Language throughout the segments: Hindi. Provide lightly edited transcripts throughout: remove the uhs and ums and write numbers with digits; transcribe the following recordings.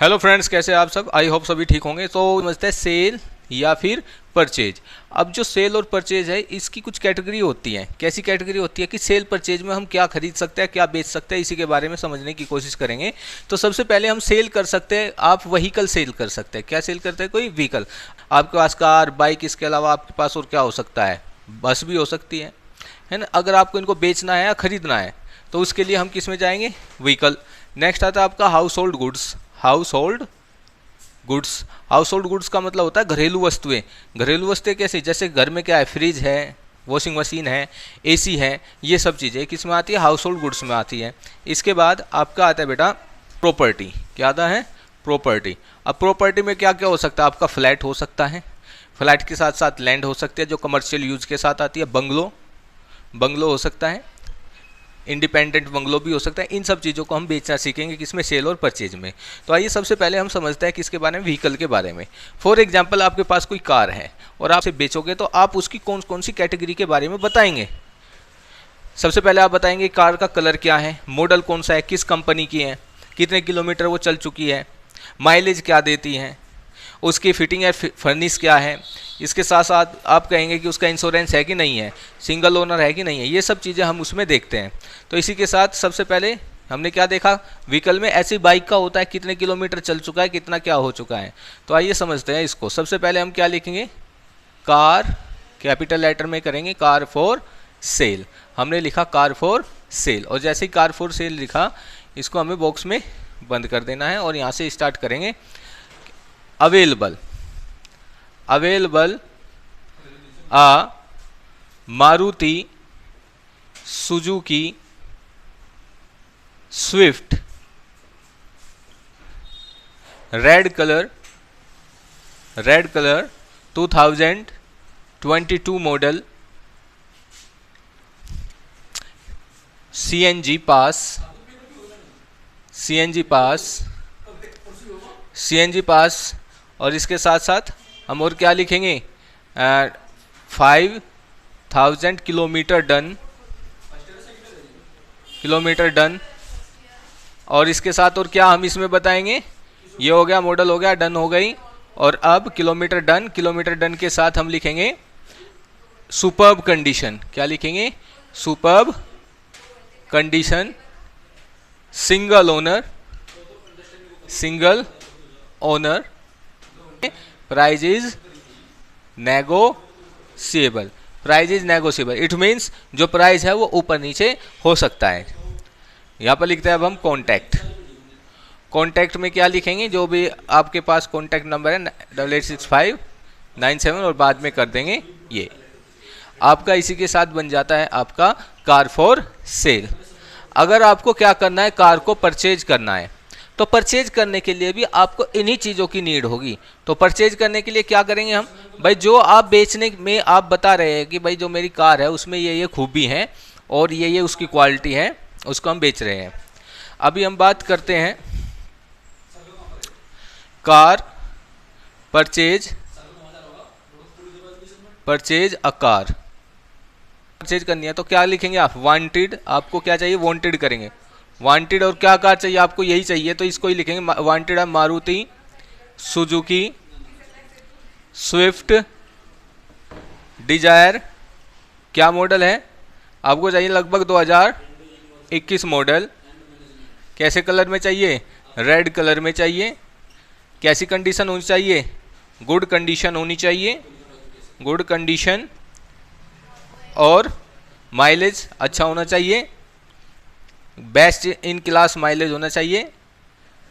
हेलो फ्रेंड्स, कैसे हैं आप सब। आई होप सभी ठीक होंगे। तो समझते हैं सेल या फिर परचेज। अब जो सेल और परचेज है इसकी कुछ कैटेगरी होती है। कैसी कैटेगरी होती है कि सेल परचेज में हम क्या खरीद सकते हैं, क्या बेच सकते हैं, इसी के बारे में समझने की कोशिश करेंगे। तो सबसे पहले हम सेल कर सकते हैं। आप व्हीकल सेल कर सकते हैं। क्या सेल करते हैं? कोई व्हीकल। आपके पास कार, बाइक, इसके अलावा आपके पास और क्या हो सकता है? बस भी हो सकती है ना। अगर आपको इनको बेचना है या खरीदना है तो उसके लिए हम किस में जाएंगे? व्हीकल। नेक्स्ट आता है आपका house hold goods. House hold goods. House hold goods का मतलब होता है घरेलू वस्तुएं। घरेलू वस्तुएं कैसे? जैसे घर में क्या है, फ्रिज है, वॉशिंग मशीन है, एसी है, ये सब चीज़ें किस में आती है? हाउस होल्ड गुड्स में आती है। इसके बाद आपका आता है बेटा प्रॉपर्टी। क्या आता है? प्रॉपर्टी। अब प्रॉपर्टी में क्या क्या हो सकता है? आपका फ्लैट हो सकता है, फ्लैट के साथ साथ लैंड हो सकती है जो कमर्शियल यूज के साथ आती है। बंगलो, बंगलो हो सकता है, इंडिपेंडेंट बंगलो भी हो सकता है। इन सब चीज़ों को हम बेचना सीखेंगे किसमें? सेल और परचेज में। तो आइए सबसे पहले हम समझते हैं किसके बारे में? व्हीकल के बारे में। फॉर एग्जांपल आपके पास कोई कार है और आप उसे बेचोगे तो आप उसकी कौन कौन सी कैटेगरी के बारे में बताएंगे। सबसे पहले आप बताएंगे कार का कलर क्या है, मॉडल कौन सा है, किस कंपनी की है, कितने किलोमीटर वो चल चुकी है, माइलेज क्या देती है, उसकी फिटिंग या फर्निश क्या है। इसके साथ साथ आप कहेंगे कि उसका इंश्योरेंस है कि नहीं है, सिंगल ओनर है कि नहीं है। ये सब चीज़ें हम उसमें देखते हैं। तो इसी के साथ सबसे पहले हमने क्या देखा? व्हीकल में ऐसी बाइक का होता है कितने किलोमीटर चल चुका है, कितना क्या हो चुका है। तो आइए समझते हैं इसको। सबसे पहले हम क्या लिखेंगे? कार, कैपिटल लेटर में करेंगे कार फॉर सेल। हमने लिखा कार फॉर सेल, और जैसे ही कार फॉर सेल लिखा इसको हमें बॉक्स में बंद कर देना है और यहाँ से स्टार्ट करेंगे। अवेलेबल, अवेलेबल आ Maruti Suzuki Swift red colour, red colour 2022 model, CNG pass, CNG pass, CNG pass. और इसके साथ साथ हम और क्या लिखेंगे? 5000 किलोमीटर डन, किलोमीटर डन। और इसके साथ और क्या हम इसमें बताएंगे? ये हो गया, मॉडल हो गया, डन हो गई। और अब किलोमीटर डन, किलोमीटर डन के साथ हम लिखेंगे सुपर्ब कंडीशन। क्या लिखेंगे? Superb condition, single owner, single owner, price is negotiable, price is negotiable. It means जो प्राइस है वो ऊपर नीचे हो सकता है। यहाँ पर लिखते हैं अब हम कॉन्टैक्ट। कॉन्टैक्ट में क्या लिखेंगे? जो भी आपके पास कॉन्टैक्ट नंबर है 886597 और बाद में कर देंगे ये। आपका इसी के साथ बन जाता है आपका कार फॉर सेल। अगर आपको क्या करना है? कार को परचेज करना है। तो परचेज करने के लिए भी आपको इन्हीं चीज़ों की नीड होगी। तो परचेज करने के लिए क्या करेंगे हम? भाई जो आप बेचने में आप बता रहे हैं कि भाई जो मेरी कार है उसमें ये खूबी है और ये उसकी क्वालिटी है, उसको हम बेच रहे हैं। अभी हम बात करते हैं car purchase, purchase a car. Purchase करनी है तो क्या लिखेंगे आप? वांटेड। आपको क्या चाहिए? वांटेड करेंगे, वांटेड। और क्या कार चाहिए आपको? यही चाहिए तो इसको ही लिखेंगे वांटेड है मारुति सुजुकी स्विफ्ट डिजायर। क्या मॉडल है? आपको चाहिए लगभग 2021 मॉडल। कैसे कलर में चाहिए? रेड कलर में चाहिए। कैसी कंडीशन होनी चाहिए? गुड कंडीशन होनी चाहिए, गुड कंडीशन। और माइलेज अच्छा होना चाहिए, बेस्ट इन क्लास माइलेज होना चाहिए,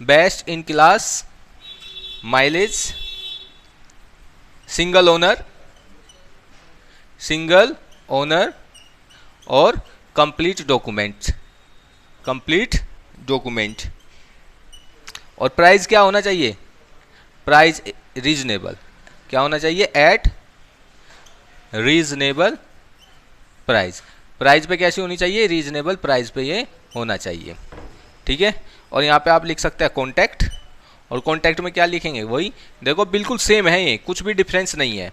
best in class mileage. Single owner, single owner. और कंप्लीट डॉक्यूमेंट, कंप्लीट डॉक्यूमेंट। और प्राइस क्या होना चाहिए? Price reasonable. क्या होना चाहिए? Eight reasonable price. प्राइस पे कैसी होनी चाहिए? रीजनेबल प्राइस पे ये होना चाहिए। ठीक है। और यहाँ पे आप लिख सकते हैं कॉन्टैक्ट। और कॉन्टैक्ट में क्या लिखेंगे? वही देखो, बिल्कुल सेम है ये, कुछ भी डिफरेंस नहीं है।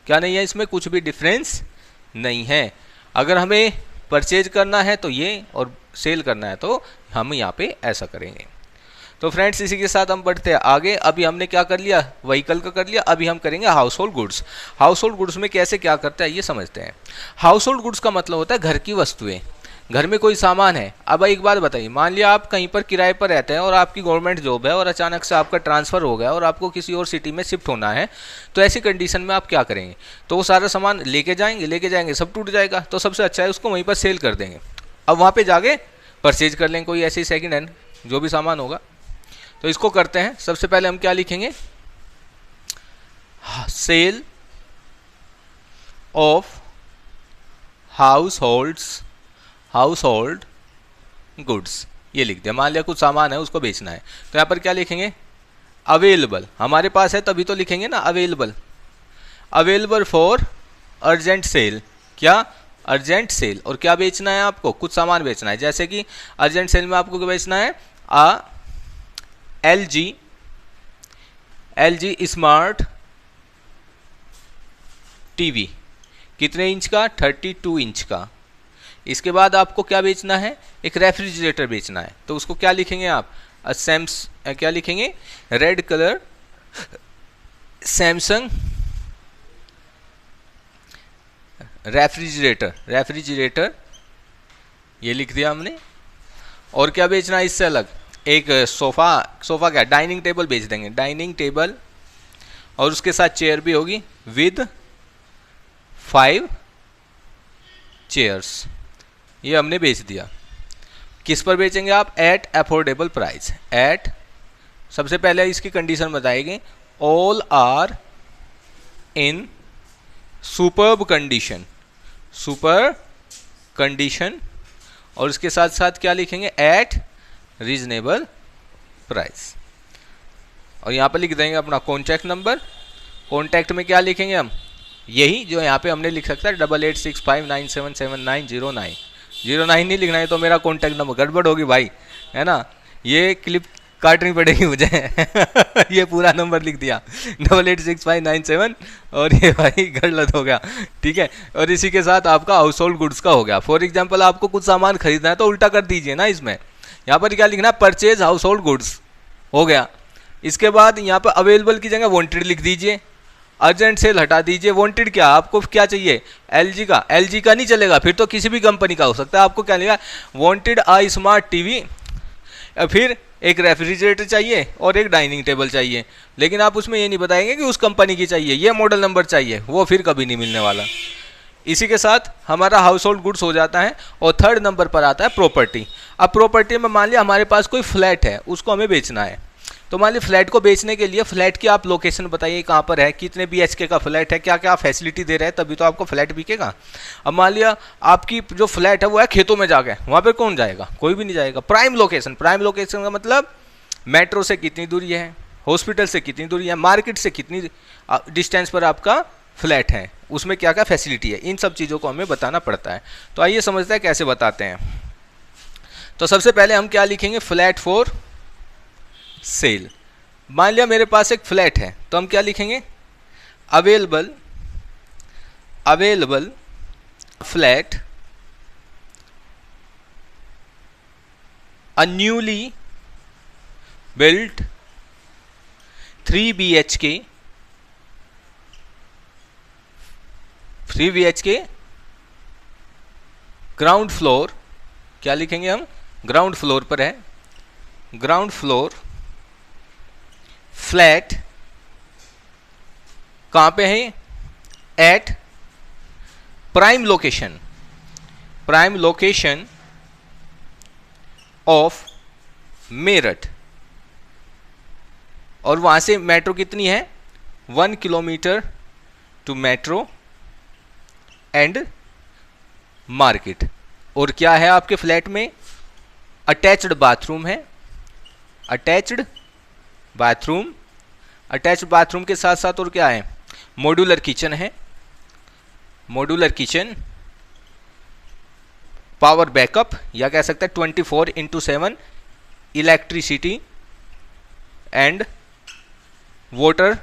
क्या नहीं है इसमें? कुछ भी डिफरेंस नहीं है। अगर हमें परचेज करना है तो ये, और सेल करना है तो हम यहाँ पे ऐसा करेंगे। तो फ्रेंड्स इसी के साथ हम बढ़ते हैं आगे। अभी हमने क्या कर लिया, व्हीकल का कर लिया, अभी हम करेंगे house hold goods. House hold goods में कैसे क्या करता है ये समझते हैं। हाउस होल्ड गुड्स का मतलब होता है घर की वस्तुएं, घर में कोई सामान है। अब एक बात बताइए, मान लिया आप कहीं पर किराए पर रहते हैं और आपकी गवर्नमेंट जॉब है और अचानक से आपका ट्रांसफ़र हो गया और आपको किसी और सिटी में शिफ्ट होना है, तो ऐसी कंडीशन में आप क्या करेंगे, तो वो सारा सामान लेके जाएंगे सब टूट जाएगा, तो सबसे अच्छा है उसको वहीं पर सेल कर देंगे। अब वहाँ पर जाके परचेज कर लेंगे कोई ऐसी सेकेंड हैंड जो भी सामान होगा। तो इसको करते हैं, सबसे पहले हम क्या लिखेंगे, sale of household goods, ये लिख दिया। मान लिया कुछ सामान है उसको बेचना है, तो यहाँ पर क्या लिखेंगे, अवेलेबल, हमारे पास है तभी तो लिखेंगे ना, अवेलेबल फॉर अर्जेंट सेल। क्या, अर्जेंट सेल। और क्या बेचना है आपको, कुछ सामान बेचना है, जैसे कि अर्जेंट सेल में आपको क्या बेचना है, LG स्मार्ट टीवी, कितने इंच का, 32 इंच का। इसके बाद आपको क्या बेचना है, एक रेफ्रिजरेटर बेचना है, तो उसको क्या लिखेंगे आप, क्या लिखेंगे, रेड कलर सैमसंग रेफ्रिजरेटर, ये लिख दिया हमने। और क्या बेचना है इससे अलग, एक सोफ़ा क्या, डाइनिंग टेबल बेच देंगे, डाइनिंग टेबल, और उसके साथ चेयर भी होगी विद 5 चेयर्स, ये हमने बेच दिया। किस पर बेचेंगे आप, एट अफोर्डेबल प्राइस। एट, सबसे पहले इसकी कंडीशन बताएंगे, all are in superb condition, और उसके साथ साथ क्या लिखेंगे, एट रीजनेबल प्राइस। और यहाँ पर लिख देंगे अपना कॉन्टैक्ट नंबर। कॉन्टैक्ट में क्या लिखेंगे हम, यही जो यहाँ पे हमने लिख सकता है 8865977909। 09 नहीं लिखना है तो मेरा कॉन्टैक्ट नंबर गड़बड़ होगी भाई, है ना, ये क्लिप काटनी पड़ेगी मुझे ये पूरा नंबर लिख दिया 886597, और ये भाई गलत हो गया, ठीक है। और इसी के साथ आपका हाउस होल्ड गुड्स का हो गया। फॉर एग्जांपल आपको कुछ सामान खरीदना है तो उल्टा कर दीजिए ना, इसमें यहाँ पर क्या लिखना है, परचेज हाउस होल्ड गुड्स हो गया। इसके बाद यहाँ पर अवेलेबल की जगह वांटेड लिख दीजिए, अर्जेंट सेल हटा दीजिए। वांटेड क्या, आपको क्या चाहिए, LG का नहीं चलेगा, फिर तो किसी भी कंपनी का हो सकता है। आपको क्या लिखा, वांटेड स्मार्ट टीवी, फिर एक रेफ्रिजरेटर चाहिए और एक डाइनिंग टेबल चाहिए, लेकिन आप उसमें ये नहीं बताएंगे कि उस कंपनी की चाहिए, ये मॉडल नंबर चाहिए, वो फिर कभी नहीं मिलने वाला। इसी के साथ हमारा हाउस होल्ड गुड्स हो जाता है। और थर्ड नंबर पर आता है प्रॉपर्टी। अब प्रॉपर्टी में मान लिया हमारे पास कोई फ्लैट है, उसको हमें बेचना है, तो मान लीजिए फ्लैट को बेचने के लिए फ्लैट की आप लोकेशन बताइए कहाँ पर है, कितने BHK का फ्लैट है, क्या क्या फैसिलिटी दे रहे हैं, तभी तो आपको फ्लैट बिकेगा। अब मान लिया आपकी जो फ्लैट है वो है खेतों में जाके, वहाँ पे कौन जाएगा, कोई भी नहीं जाएगा। प्राइम लोकेशन का मतलब मेट्रो से कितनी दूरी है, हॉस्पिटल से कितनी दूरी है, मार्केट से कितनी डिस्टेंस पर आपका फ्लैट है, उसमें क्या क्या फैसिलिटी है, इन सब चीज़ों को हमें बताना पड़ता है। तो आइए समझते हैं कैसे बताते हैं। तो सबसे पहले हम क्या लिखेंगे, फ्लैट फॉर सेल। मान लिया मेरे पास एक फ्लैट है, तो हम क्या लिखेंगे, available flat, a newly built 3 BHK ground floor, क्या लिखेंगे हम, ग्राउंड फ्लोर पर है, ग्राउंड फ्लोर फ्लैट, कहाँ पे है, at prime location of Meerut, और वहाँ से मेट्रो कितनी है, 1 kilometre to metro and market. और क्या है आपके फ्लैट में, अटैच्ड बाथरूम है, अटैच्ड बाथरूम के साथ साथ और क्या है, मॉड्यूलर किचन है, पावर बैकअप, या कह सकते हैं 24/7 इलेक्ट्रिसिटी एंड वाटर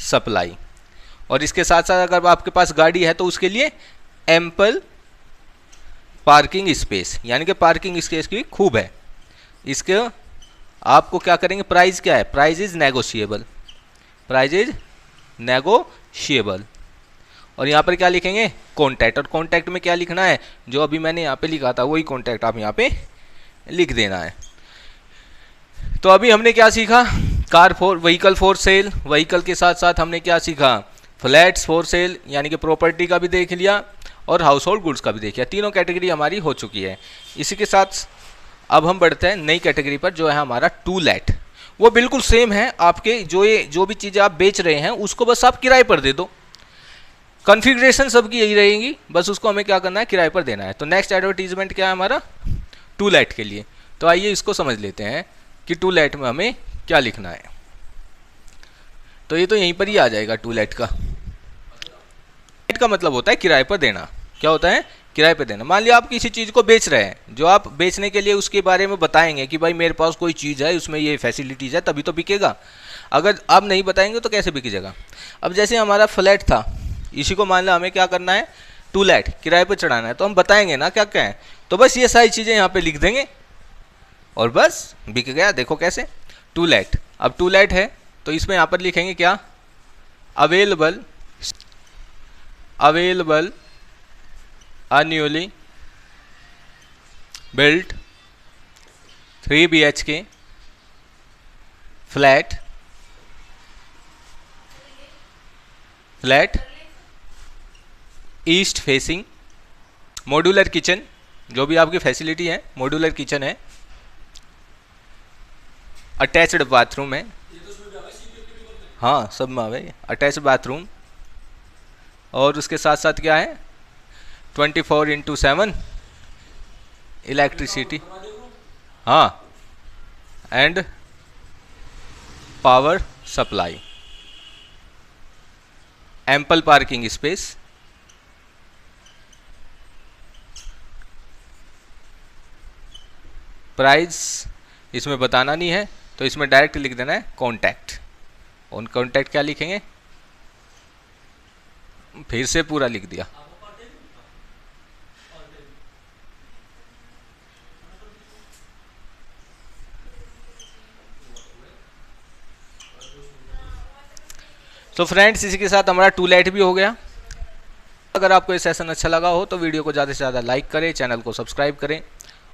सप्लाई। और इसके साथ साथ अगर आपके पास गाड़ी है तो उसके लिए एम्पल पार्किंग स्पेस, यानी कि पार्किंग स्पेस की खूब है। इसके आपको क्या करेंगे, प्राइस क्या है, price is negotiable, price is negotiable. और यहाँ पर क्या लिखेंगे, कॉन्टैक्ट। और कॉन्टैक्ट में क्या लिखना है, जो अभी मैंने यहाँ पे लिखा था वही कॉन्टैक्ट आप यहाँ पे लिख देना है। तो अभी हमने क्या सीखा, car for vehicle for sale, vehicle के साथ साथ हमने क्या सीखा, फ्लैट्स फॉर सेल यानी कि प्रॉपर्टी का भी देख लिया और हाउस होल्ड गुड्स का भी देख लिया। तीनों कैटेगरी हमारी हो चुकी है। इसी के साथ अब हम बढ़ते हैं नई कैटेगरी पर, जो है हमारा टू लेट। वो बिल्कुल सेम है, आपके जो भी चीज़ें आप बेच रहे हैं उसको बस आप किराए पर दे दो, कॉन्फ़िगरेशन सबकी यही रहेगी, बस उसको हमें क्या करना है, किराए पर देना है। तो नेक्स्ट एडवर्टीजमेंट क्या है हमारा, टू लेट के लिए। तो आइए इसको समझ लेते हैं कि टू लेट में हमें क्या लिखना है। तो ये तो यहीं पर ही आ जाएगा टू लेट का। लेट का मतलब होता है किराए पर देना। क्या होता है, किराए पर देना। मान लिया आप किसी चीज़ को बेच रहे हैं, जो आप बेचने के लिए उसके बारे में बताएंगे कि भाई मेरे पास कोई चीज़ है, उसमें ये फैसिलिटीज़ है, तभी तो बिकेगा। अगर आप नहीं बताएंगे तो कैसे बिकेगा। अब जैसे हमारा फ्लैट था, इसी को मान लो हमें क्या करना है, टू लेट, किराए पर चढ़ाना है, तो हम बताएंगे ना क्या क्या है। तो बस ये सारी चीज़ें यहाँ पे लिख देंगे और बस बिक गया। देखो कैसे, टू लेट। अब टू लेट है तो इसमें यहाँ पर लिखेंगे क्या, available newly built 3 BHK flat east facing, modular kitchen, जो भी आपकी फैसिलिटी है, मॉड्यूलर किचन है, अटैच्ड बाथरूम है, हाँ सब में आवे, अटैच्ड बाथरूम, और उसके साथ साथ क्या है 24/7 इलेक्ट्रिसिटी, हाँ, and power supply, ample parking space, price इसमें बताना नहीं है, तो इसमें डायरेक्ट लिख देना है कॉन्टैक्ट। और कॉन्टैक्ट क्या लिखेंगे, फिर से पूरा लिख दिया। तो फ्रेंड्स इसी के साथ हमारा टू लेट भी हो गया। अगर आपको ये सेशन अच्छा लगा हो तो वीडियो को ज़्यादा से ज़्यादा लाइक करें, चैनल को सब्सक्राइब करें,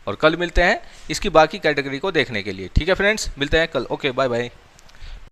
और कल मिलते हैं इसकी बाकी कैटेगरी को देखने के लिए। ठीक है फ्रेंड्स, मिलते हैं कल। Okay, bye bye.